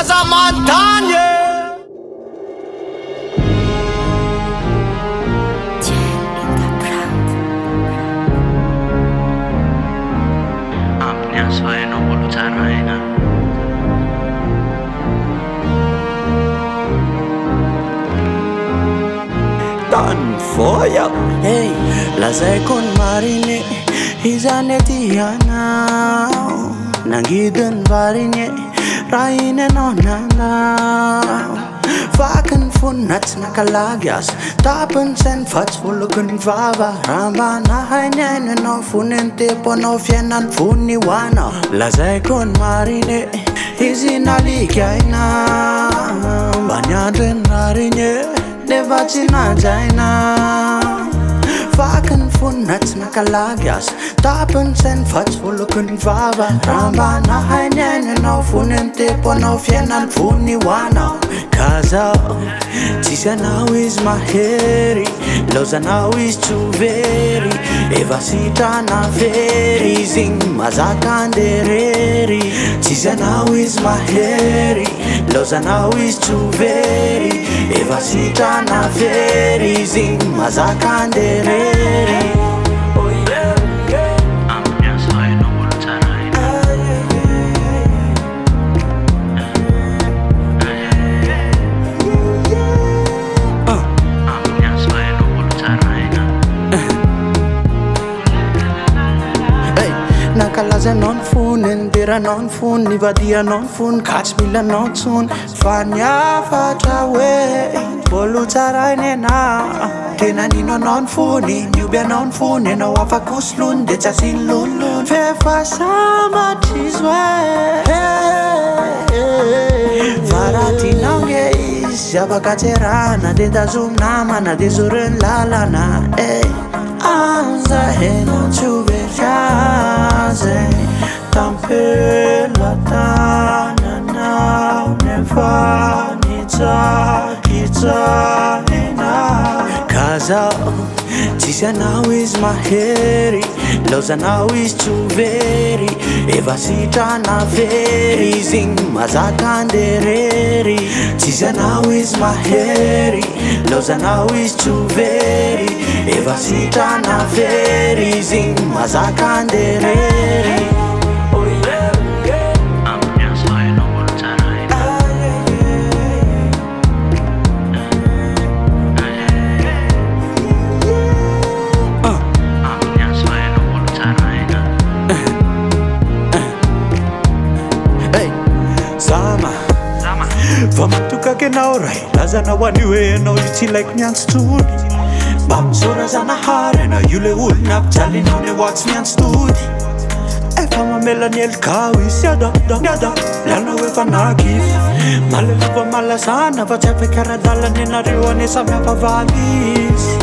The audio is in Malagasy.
za mantany Hainao olo tsara aina tany voya hey lazaiko ny mariny izany tianao nangidiny variny raha iny anao nanao vaky ny fonina tsy nakalagy azy tapiny sainy vatsy volokiny vava raha mba nahainy ainy anao foniny tepo anao fiainany vony hoanao lazaiko ny mariny izy naliky aina mba niandry ny rariny nefa tsy nanjaina vaky ny fonina tsy nakalagy azy tapiny sainy vatsy volokiny vava raha mba nahainy ainy anao foniny tepo anao fiainany vony hoanao ka zao tsisy anao izy mahery laozanao izy tsy very efa sitrana very izy igny mazaka anderery tsisy anao izy mahery laozanao izy tsy very efa sitrana very izy igny mazaka anderery nakalaza anao ny fony nideranao ny fony nivadianao ny fony ka tsy milanao ntsony fa niafatra hoe mbolo tsarainy anao tena nino anao ny fony nioby anao ny fony anao afaka hosolony de tsy asiny lolony fefa sambatry izy hoe fa raha tianao nge izy afaka tserana de tazomy namana de zoreny lalana anzahenao tsy overkaze tampela tananao nefa nitsakitsahina ka zao tsisy anao izy mahery laozanao izy tsy very efa sitrana very izy igny mazaka anderery tsisy anao izy mahery laozanao izy tsy very efa sitrana very izy igny mazaka anderery fa matokaka anao ray lazanao anio hoe anao io tsy laiky miantsotsony mba misorazanahary anao io le olona ampijalinao ny hoatsy miantsotody efa mamelany elikao izy niada lanao efa nakify malelova malazana fa tsy afaka ara-dalany anareo ane samy hampavaly izy